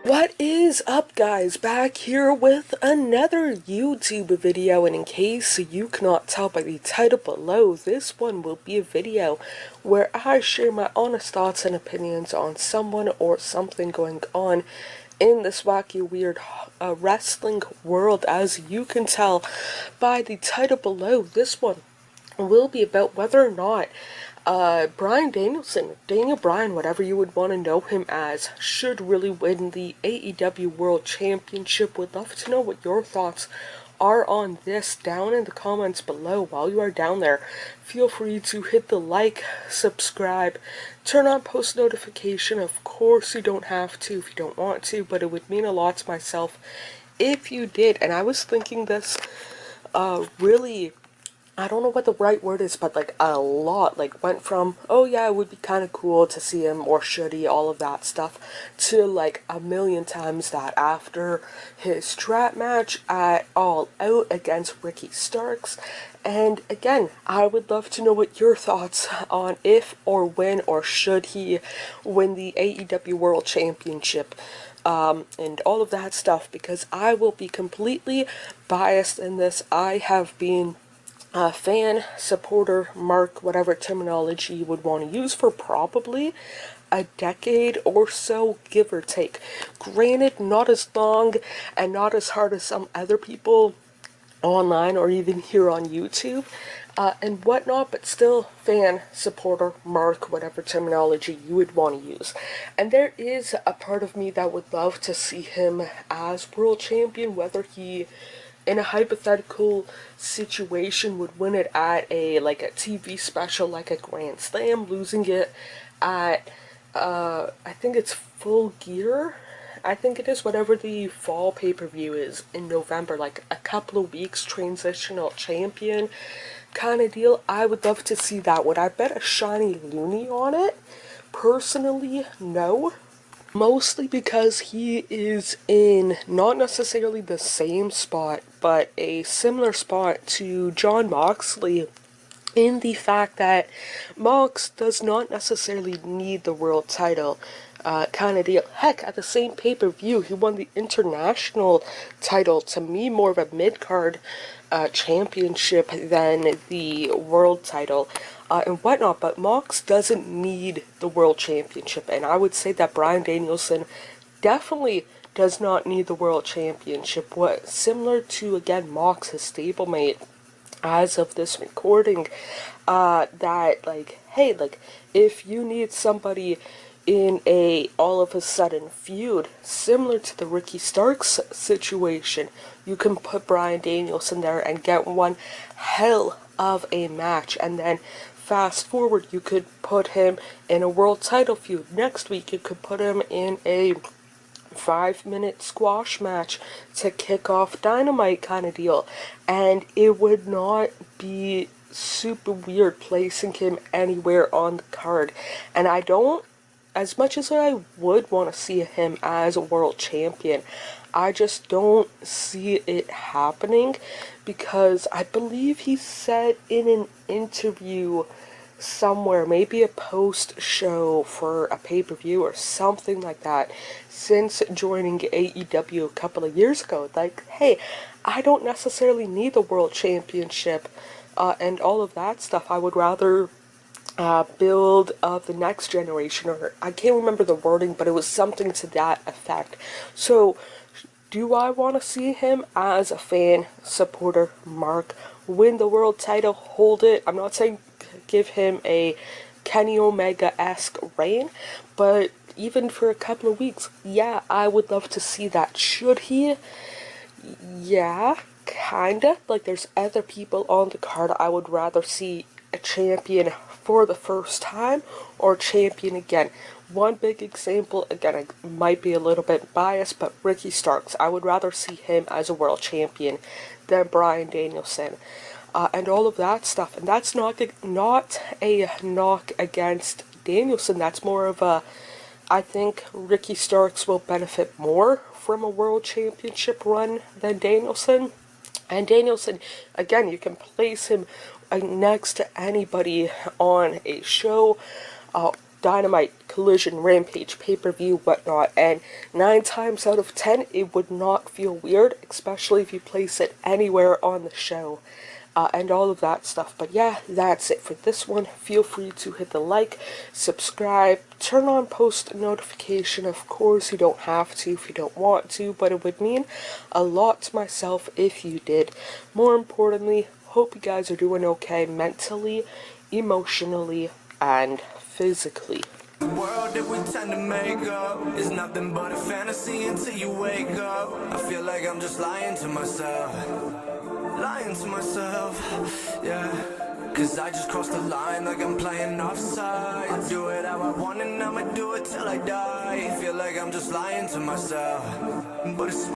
What is up, guys? Back here with another YouTube video, and in case you cannot tell by the title below, this one will be a video where I share my honest thoughts and opinions on someone or something going on in this wacky, weird wrestling world. As you can tell by the title below, this one will be about whether or not Bryan Danielson, Daniel Bryan, whatever you would want to know him as, should really win the AEW World Championship. Would love to know what your thoughts are on this down in the comments below. While you are down there, feel free to hit the like, subscribe, turn on post notification. Of course, you don't have to if you don't want to, but it would mean a lot to myself if you did. And I was thinking this really, I don't know what the right word is, but like a lot, like went from, oh yeah, it would be kind of cool to see him, or should he, all of that stuff, to like a million times that after his strap match at All Out against Ricky Starks. And again, I would love to know what your thoughts on if or when or should he win the AEW World Championship. And all of that stuff, because I will be completely biased in this. I have been fan, supporter, mark, whatever terminology you would want to use, for probably a decade or so, give or take. Granted, not as long and not as hard as some other people online or even here on YouTube and whatnot, but still fan, supporter, mark, whatever terminology you would want to use. And there is a part of me that would love to see him as world champion, whether he, in a hypothetical situation, would win it at a TV special, like a Grand Slam, losing it at I think it's Full Gear. I think it is, whatever the fall pay-per-view is in November, like a couple of weeks, transitional champion kind of deal. I would love to see that. Would I bet a shiny loonie on it? Personally, no. Mostly because he is in not necessarily the same spot, but a similar spot to Jon Moxley, in the fact that Mox does not necessarily need the world title kind of deal. Heck, at the same pay-per-view, he won the international title, to me more of a mid-card championship than the world title and whatnot, but Mox doesn't need the world championship, and I would say that Bryan Danielson definitely does not need the world championship. What, similar to, again, Mox, his stablemate, as of this recording, that, like, hey, like, if you need somebody in a all of a sudden feud, similar to the Ricky Starks situation, you can put Bryan Danielson there and get one hell of a match. And then fast forward, you could put him in a world title feud. Next week, you could put him in a 5-minute squash match to kick off Dynamite kind of deal. And it would not be super weird placing him anywhere on the card. And I don't, as much as I would want to see him as a world champion, I just don't see it happening, because I believe he said in an interview somewhere, maybe a post-show for a pay-per-view or something like that, since joining AEW a couple of years ago, like, hey, I don't necessarily need the world championship and all of that stuff. I would rather build of the next generation, or I can't remember the wording, but it was something to that effect. So, do I want to see him as a fan, supporter, mark, win the world title, hold it? I'm not saying give him a Kenny Omega-esque reign, but even for a couple of weeks, yeah, I would love to see that. Should he? Yeah, kinda. Like, there's other people on the card I would rather see a champion for the first time, or champion again. One big example, again, I might be a little bit biased, but Ricky Starks. I would rather see him as a world champion than Bryan Danielson. And all of that stuff. And that's not a knock against Danielson. That's more of a, I think Ricky Starks will benefit more from a world championship run than Danielson. And Danielson, again, you can place him next to anybody on a show. Dynamite, Collision, Rampage, pay-per-view, whatnot, and 9 times out of 10 it would not feel weird, especially if you place it anywhere on the show. And all of that stuff. But yeah, that's it for this one. Feel free to hit the like, subscribe, turn on post notification. Of course, you don't have to if you don't want to, but it would mean a lot to myself if you did. More importantly, hope you guys are doing okay mentally, emotionally, and physically. The world that we tend to make up is nothing but a fantasy until you wake up. I feel like I'm just lying to myself, yeah. Cause I just crossed the line like I'm playing offside. I do it how I want and I'ma do it till I die. Feel like I'm just lying to myself, but it's